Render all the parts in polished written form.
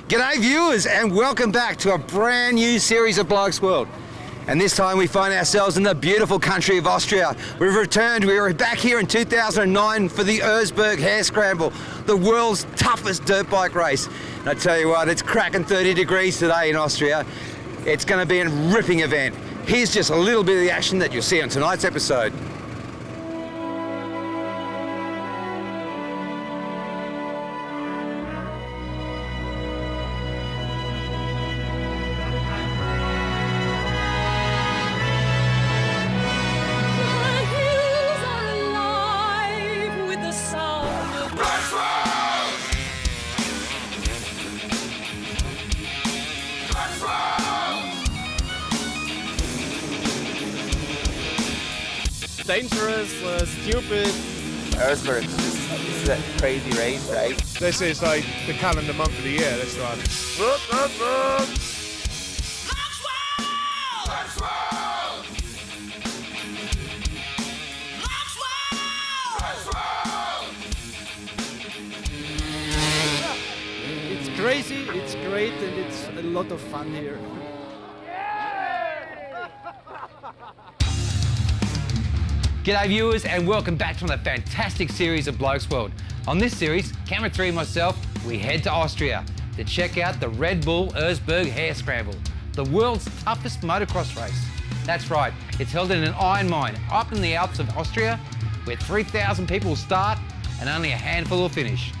G'day viewers and welcome back to a brand new series of Blokesworld. And this time we find ourselves in the beautiful country of Austria. We've returned, we were back here in 2009 for the Hare Scramble, the world's toughest dirt bike race. And I tell you what, it's cracking 30 degrees today in Austria. It's going to be a ripping event. Here's just a little bit of the action that you'll see on tonight's episode. Dangerous, stupid. Erzberg, this is a crazy race, right? This is like the calendar month of the year, this one. It's crazy, it's great, and it's a lot of fun here. G'day viewers and welcome back to another fantastic series of Blokesworld. On this series, Camera 3 and myself, we head to Austria to check out the Red Bull Hare Scramble, the world's toughest motocross race. That's right, it's held in an iron mine up in the Alps of Austria, where 3,000 people start and only a handful will finish.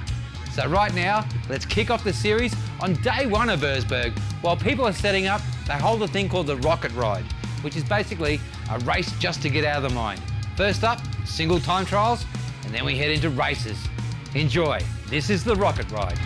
So right now, let's kick off the series on day one of Erzberg. While people are setting up, they hold a thing called the Rocket Ride, which is basically a race just to get out of the mine. First up, single time trials, and then we head into races. Enjoy. This is the Rocket Ride.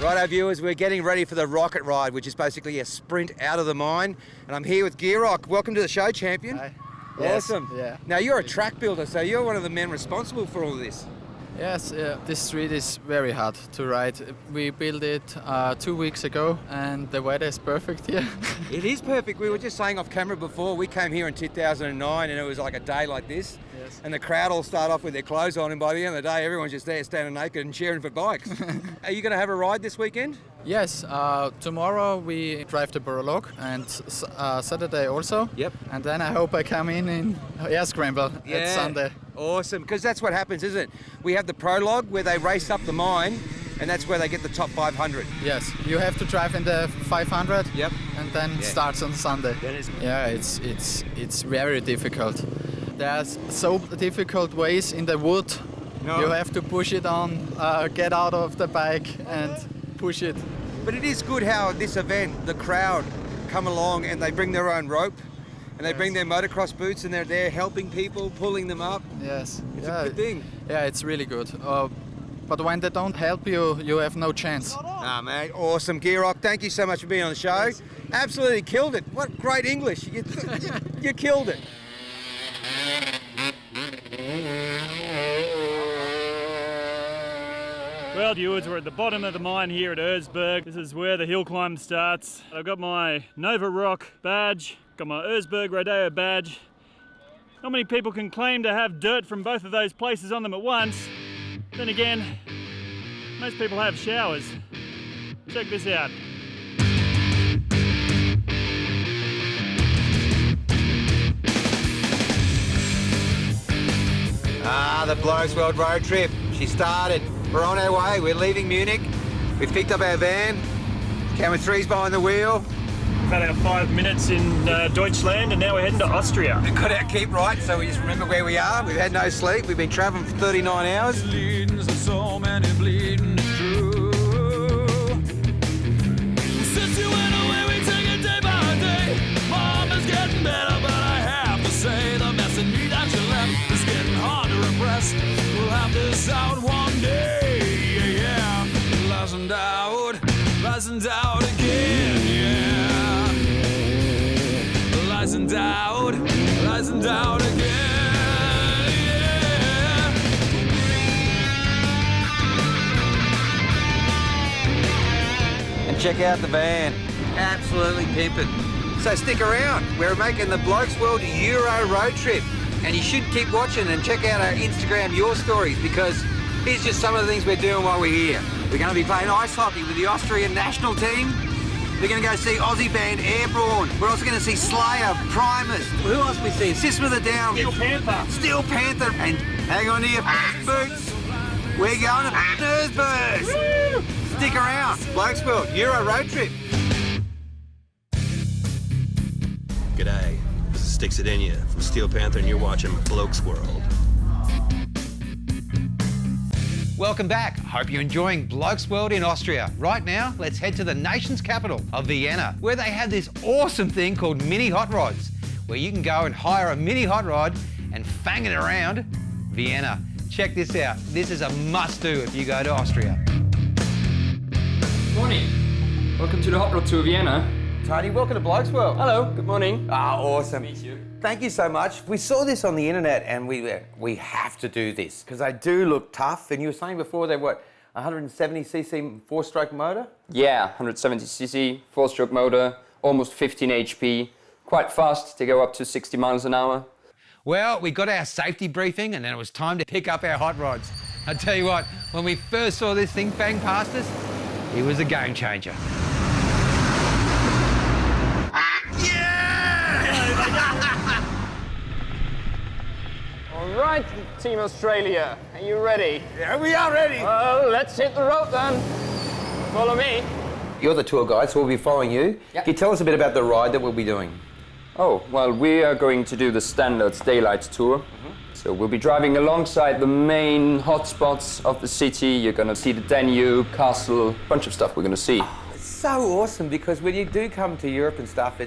Righto viewers, we're getting ready for the Rocket Ride, which is basically a sprint out of the mine. And I'm here with Gearrock. Welcome to the show, champion. Hi. Awesome. Yes, yeah. Now you're a track builder, so you're one of the men responsible for all of this. Yes, this street is very hard to ride. We built it 2 weeks ago and the weather is perfect here. It is perfect. We were just saying off camera before, we came here in 2009 and it was like a day like this. Yes. And the crowd all start off with their clothes on and by the end of the day, everyone's just there standing naked and cheering for bikes. Are you going to have a ride this weekend? Yes, tomorrow we drive to Blokes and Saturday also. Yep. And then I hope I come in Scramble at Sunday. Awesome, because that's what happens, isn't it? We have the prologue where they race up the mine and that's where they get the top 500. Yes, you have to drive in the 500. Yep. And then starts on Sunday. Yeah, it's very difficult. There's so difficult ways in the wood. No. You have to push it on, get out of the bike and push it. But it is good how at this event, the crowd come along and they bring their own rope and they bring their motocross boots and they're there helping people, pulling them up. Yes. It's a good thing. Yeah, it's really good. But when they don't help you, you have no chance. Ah, mate, awesome. Gearrock, thank you so much for being on the show. Yes. Absolutely killed it. What great English. You killed it. Well, viewers, we're at the bottom of the mine here at Erzberg. This is where the hill climb starts. I've got my Nova Rock badge, got my Erzberg Rodeo badge. Not many people can claim to have dirt from both of those places on them at once. Then again, most people have showers. Check this out. Ah, the Blokesworld road trip. She started. We're on our way. We're leaving Munich. We've picked up our van. Camera 3's behind the wheel. We've had our 5 minutes in Deutschland and now we're heading to Austria. We've got our keep right, so we just remember where we are. We've had no sleep. We've been travelling for 39 hours. So many bleeding true. Since you went away, we take it day by day. Mom is getting better, but I have to say the mess in me that you left is getting hard to repress. We'll have this out one day, yeah. License out again, yeah. License out again, yeah. And check out the van. Absolutely pimping. So stick around. We're making the Blokesworld Euro road trip. And you should keep watching and check out our Instagram, your stories, because here's just some of the things we're doing while we're here. We're going to be playing ice hockey with the Austrian national team. We're going to go see Aussie band Airborne. We're also going to see Slayer, Primus. Who else we see? System of the Down. Steel Panther. And hang on to your boots. We're going to Erzberg. Stick around. Blokesworld Euro road trip. G'day, this is Sticks It In Ya from Steel Panther and you're watching Blokesworld. Welcome back. Hope you're enjoying Blokesworld in Austria. Right now, let's head to the nation's capital of Vienna, where they have this awesome thing called mini hot rods, where you can go and hire a mini hot rod and fang it around Vienna. Check this out. This is a must-do if you go to Austria. Morning. Welcome to the Hot Rod Tour Vienna. Tony, welcome to Blokesworld. Hello, good morning. Ah, awesome. Nice to meet you. Thank you so much. We saw this on the internet and we have to do this because they do look tough. And you were saying before they're what, 170cc four-stroke motor? Yeah, 170cc, four-stroke motor, almost 15 HP. Quite fast, they go up to 60 miles an hour. Well, we got our safety briefing and then it was time to pick up our hot rods. I tell you what, when we first saw this thing bang past us, it was a game changer. All right, Team Australia, are you ready? Yeah, we are ready. Well, let's hit the road then. Follow me. You're the tour guide, so we'll be following you. Yeah. Can you tell us a bit about the ride that we'll be doing? Oh, well, we are going to do the Standards Daylight Tour. So we'll be driving alongside the main hotspots of the city. You're going to see the Danube, Castle, a bunch of stuff we're going to see. It's so awesome because when you do come to Europe and stuff,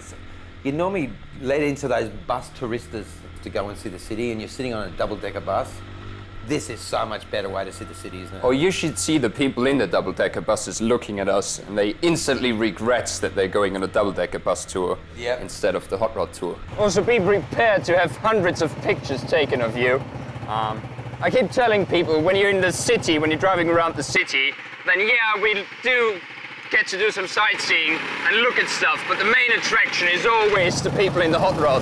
you're normally led into those bus touristas to go and see the city, and you're sitting on a double-decker bus. This is so much better way to see the city, isn't it? Oh, you should see the people in the double-decker buses looking at us, and they instantly regret that they're going on a double-decker bus tour instead of the hot rod tour. Also, be prepared to have hundreds of pictures taken of you. I keep telling people, when you're in the city, when you're driving around the city, then yeah, we do get to do some sightseeing and look at stuff, but the main attraction is always the people in the hot rod.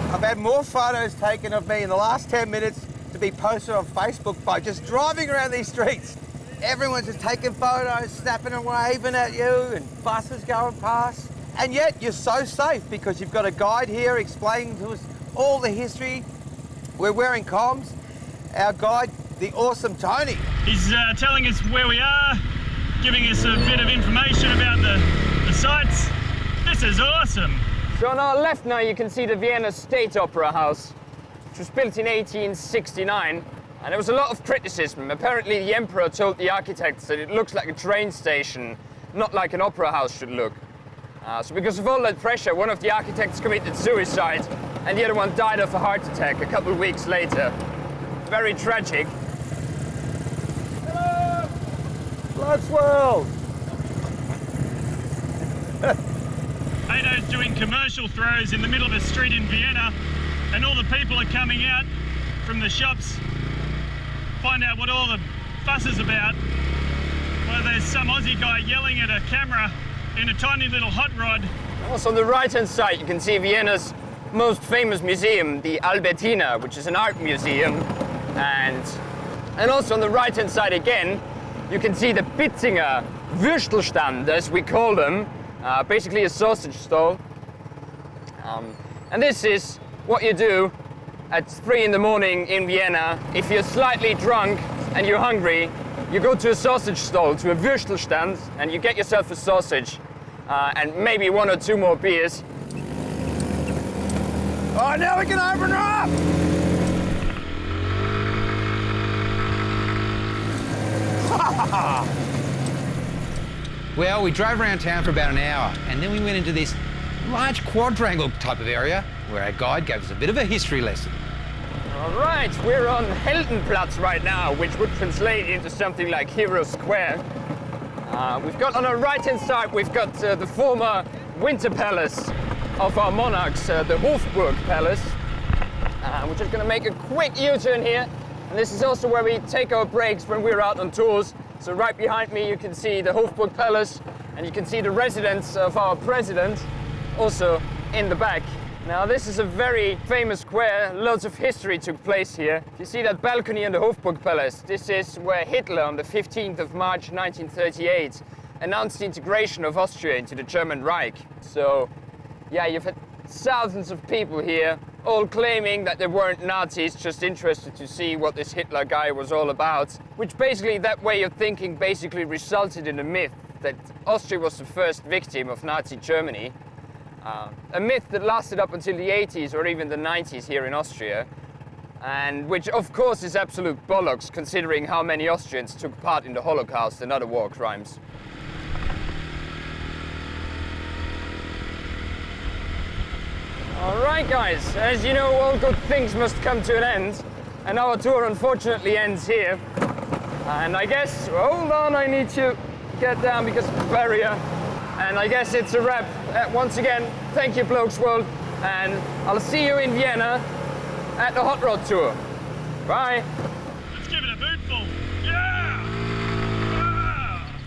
I've had more photos taken of me in the last 10 minutes to be posted on Facebook by just driving around these streets. Everyone's just taking photos, snapping and waving at you, and buses going past. And yet you're so safe because you've got a guide here explaining to us all the history. We're wearing comms. Our guide, the awesome Tony. He's telling us where we are, giving us a bit of information about the sights. This is awesome. So on our left now you can see the Vienna State Opera House, which was built in 1869, and there was a lot of criticism. Apparently the emperor told the architects that it looks like a train station, not like an opera house should look. So because of all that pressure, one of the architects committed suicide, and the other one died of a heart attack a couple of weeks later. Very tragic. Hello! Blokesworld! Ado's doing commercial throws in the middle of a street in Vienna, and all the people are coming out from the shops, find out what all the fuss is about. Well, there's some Aussie guy yelling at a camera in a tiny little hot rod. Also on the right-hand side you can see Vienna's most famous museum, the Albertina, which is an art museum. And also on the right-hand side again, you can see the Bitzinger Würstelstand, as we call them, basically a sausage stall. And this is what you do at 3 in the morning in Vienna if you're slightly drunk and you're hungry you go to a sausage stall, to a Würstelstand, and you get yourself a sausage and maybe 1 or 2 more beers. Oh, now we can open her up! Well, we drove around town for about an hour and then we went into this large quadrangle type of area where our guide gave us a bit of a history lesson. All right, we're on Heldenplatz right now, which would translate into something like Hero Square. We've got on our right-hand side, we've got the former winter palace of our monarchs, the Hofburg Palace. We're just going to make a quick U-turn here. And this is also where we take our breaks when we're out on tours. So right behind me you can see the Hofburg Palace and you can see the residence of our president also in the back. Now this is a very famous square, lots of history took place here. You see that balcony in the Hofburg Palace? This is where Hitler on the 15th of March 1938 announced the integration of Austria into the German Reich. So yeah, you've had thousands of people here, all claiming that they weren't Nazis, just interested to see what this Hitler guy was all about. Which basically, that way of thinking basically resulted in a myth that Austria was the first victim of Nazi Germany. A myth that lasted up until the 80s or even the 90s here in Austria. And which of course is absolute bollocks, considering how many Austrians took part in the Holocaust and other war crimes. Alright guys, as you know, all good things must come to an end, and our tour unfortunately ends here. And I guess, hold on, I need to get down because of the barrier. And I guess it's a wrap. Once again, thank you Blokesworld, and I'll see you in Vienna at the Hot Rod Tour. Bye! Let's give it a bootful. Yeah!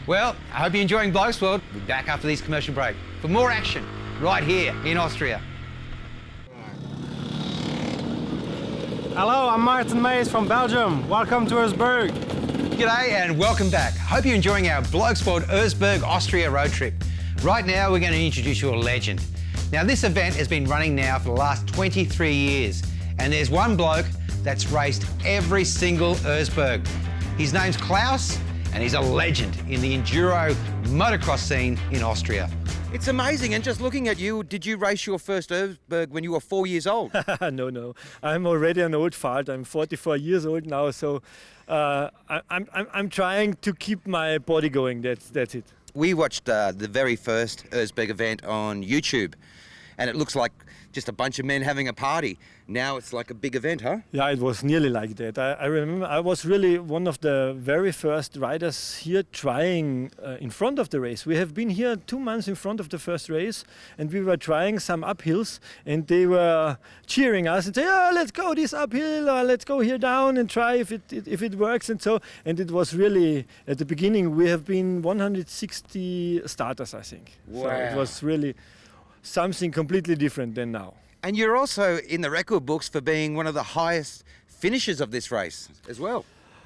Well, I hope you're enjoying Blokesworld. We'll be back after this commercial break for more action right here in Austria. Hello, I'm Martin Mays from Belgium. Welcome to Erzberg. G'day and welcome back. Hope you're enjoying our Blokesworld Erzberg, Austria road trip. Right now, we're going to introduce you a legend. Now, this event has been running now for the last 23 years, and there's one bloke that's raced every single Erzberg. His name's Klaus, and he's a legend in the enduro motocross scene in Austria. It's amazing, and just looking at you, did you race your first Erzberg when you were 4 years old? No. I'm already an old fart. I'm 44 years old now, so I'm trying to keep my body going. That's it. We watched the very first Erzberg event on YouTube, and it looks like just a bunch of men having a party. Now it's like a big event, huh? Yeah, it was nearly like that. I remember I was really one of the very first riders here trying in front of the race. We have been here 2 months in front of the first race, and we were trying some uphills, and they were cheering us and saying, "Oh, let's go this uphill, or let's go here down and try if it works." And it was really, at the beginning, we have been 160 starters, I think. Wow. So it was really something completely different than now. And you're also in the record books for being one of the highest finishers of this race as well.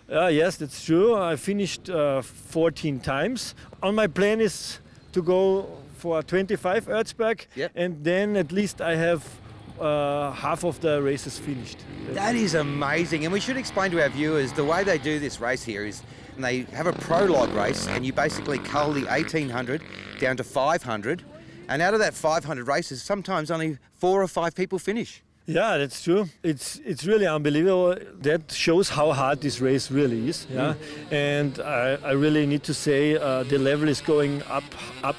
Yes, that's true. I finished 14 times. On my plan is to go for 25 Erzberg, Yep. and then at least I have half of the races finished. That is amazing. And we should explain to our viewers the way they do this race here is they have a prologue race, and you basically cull the 1800 down to 500. And out of that 500 races, sometimes only 4 or 5 people finish. Yeah, that's true. It's really unbelievable. That shows how hard this race really is. Yeah, and I really need to say the level is going up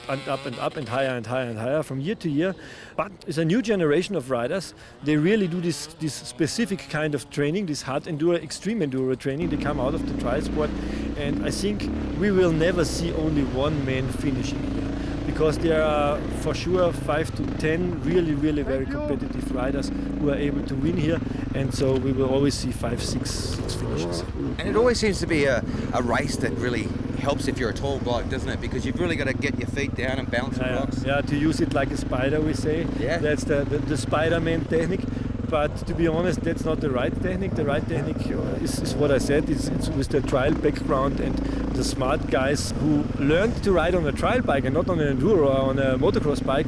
and higher and higher and higher from year to year. But it's a new generation of riders. They really do this specific kind of training, this hard enduro, extreme enduro training. They come out of the trial sport, and I think we will never see only one man finishing here. Because there are for sure 5 to 10 really very competitive riders who are able to win here, and so we will always see 5, 6 finishes. And it always seems to be a race that really helps if you're a tall bloke, doesn't it? Because you've really got to get your feet down and balance the blocks. Yeah, to use it like a spider, we say. Yeah. That's the Spider-Man technique. But to be honest, that's not the right technique. The right technique is what I said. It's with the trial background and the smart guys who learned to ride on a trial bike and not on an enduro or on a motocross bike.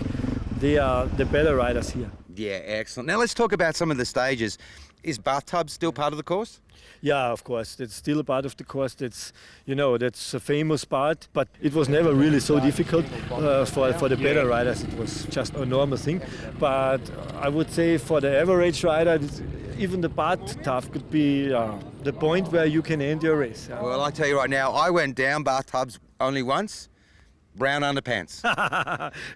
They are the better riders here. Yeah, excellent. Now let's talk about some of the stages. Is bathtub still part of the course? Yeah, of course. That's still a part of the course. That's, that's a famous part. But it was never really so difficult for the better riders. It was just a normal thing. But I would say for the average rider, even the part tough could be the point where you can end your race. Yeah. Well, I tell you right now, I went down bathtubs only once. Brown underpants.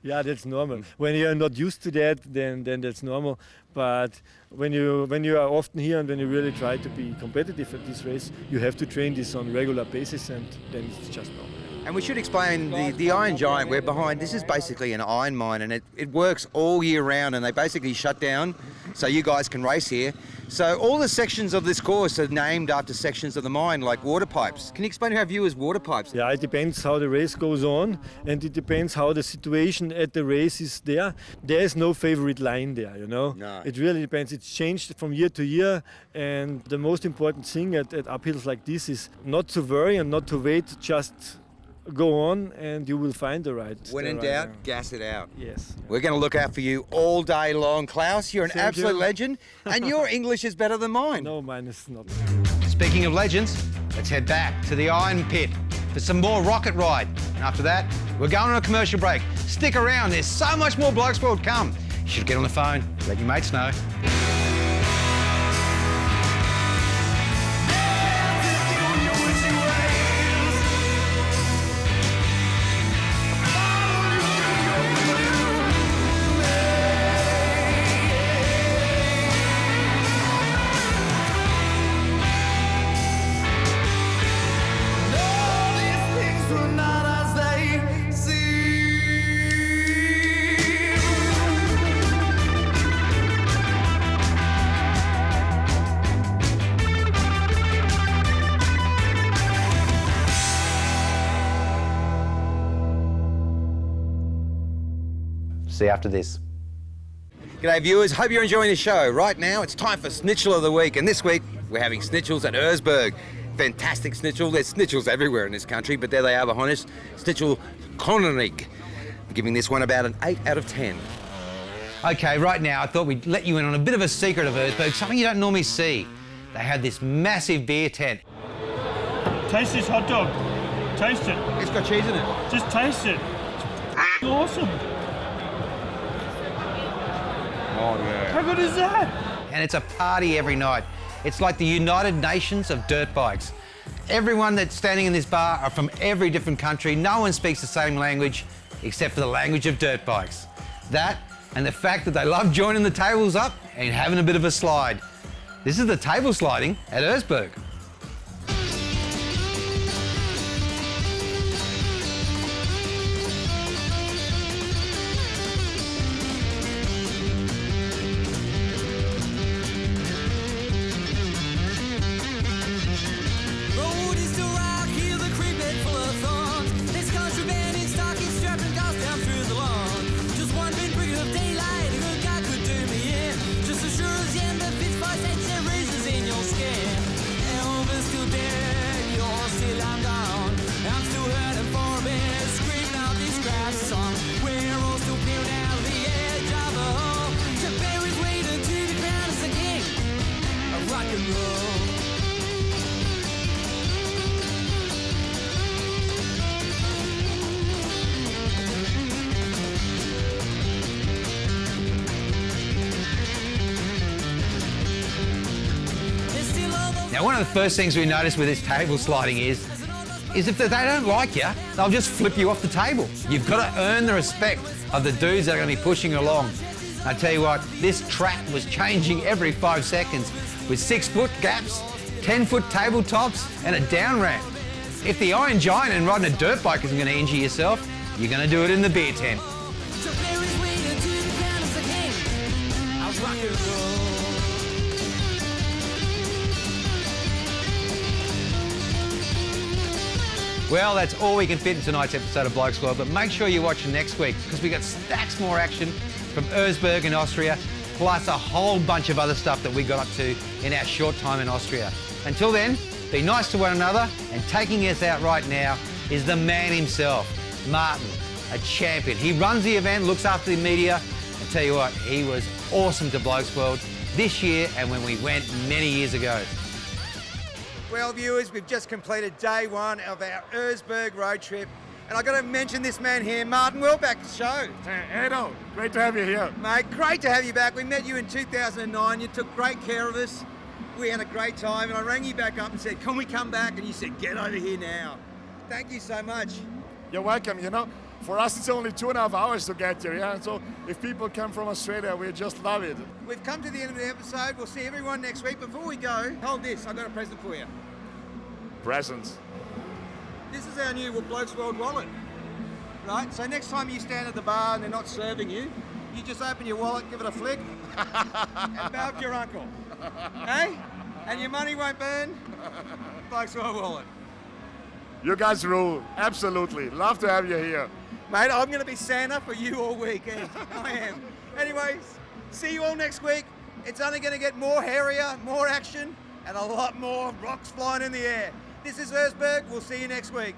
Yeah, that's normal. When you're not used to that, then that's normal. But when you are often here and when you really try to be competitive at this race, you have to train this on regular basis, and then it's just normal. And we should explain the Iron Giant we're behind. This is basically an iron mine, and it works all year round, and they basically shut down so you guys can race here. So all the sections of this course are named after sections of the mine, like water pipes. Can you explain to our viewers water pipes? Yeah, it depends how the race goes on, and it depends how the situation at the race is there. There is no favorite line there, No. It really depends. It's changed from year to year, and the most important thing at uphills like this is not to worry and not to wait, just go on and you will find the right. When in doubt, gas it out. Yes. We're going to look out for you all day long. Klaus, you're an Thank absolute you. legend, and your English is better than mine. No, mine is not. Speaking of legends, let's head back to the Iron Pit for some more rocket ride. And after that, we're going on a commercial break. Stick around, there's so much more Blokesworld come. You should get on the phone, let your mates know. See you after this. G'day viewers, hope you're enjoying the show. Right now it's time for Snitchel of the Week, and this week we're having Snitchels at Erzberg. Fantastic Snitchel. There's Snitchels everywhere in this country, but there they are behind us. Snitchel Konig. I'm giving this one about an 8 out of 10. Okay, right now I thought we'd let you in on a bit of a secret of Erzberg, something you don't normally see. They have this massive beer tent. Taste this hot dog. Taste it. It's got cheese in it. Just taste it. It's awesome. Oh yeah. How good is that? And it's a party every night. It's like the United Nations of dirt bikes. Everyone that's standing in this bar are from every different country. No one speaks the same language except for the language of dirt bikes. That and the fact that they love joining the tables up and having a bit of a slide. This is the table sliding at Erzberg. Now, one of the first things we notice with this table sliding is if they don't like you, they'll just flip you off the table. You've got to earn the respect of the dudes that are going to be pushing along. I tell you what, this track was changing every 5 seconds with 6-foot gaps, 10-foot tabletops, and a down ramp. If the Iron Giant and riding a dirt bike isn't going to injure yourself, you're going to do it in the beer tent. Well, that's all we can fit in tonight's episode of Blokesworld, but make sure you watch next week because we got stacks more action from Erzberg in Austria, plus a whole bunch of other stuff that we got up to in our short time in Austria. Until then, be nice to one another, and taking us out right now is the man himself, Martin, a champion. He runs the event, looks after the media. I tell you what, he was awesome to Blokesworld this year and when we went many years ago. Well, viewers, we've just completed day one of our Erzberg road trip. And I've got to mention this man here, Martin. Welcome back to the show. Edo, great to have you here. Mate, great to have you back. We met you in 2009. You took great care of us. We had a great time. And I rang you back up and said, can we come back? And you said, get over here now. Thank you so much. You're welcome. You know, for us, it's only 2.5 hours to get here. Yeah. So if people come from Australia, we just love it. We've come to the end of the episode. We'll see everyone next week. Before we go, hold this. I've got a present for you. Presents. This is our new Blokesworld wallet, right? So next time you stand at the bar and they're not serving you, you just open your wallet, give it a flick, and bow to your uncle, hey? And your money won't burn. Blokesworld wallet. You guys rule. Absolutely. Love to have you here. Mate, I'm going to be Santa for you all weekend. I am. Anyways, see you all next week. It's only going to get more hairier, more action, and a lot more rocks flying in the air. This is Erzberg. We'll see you next week.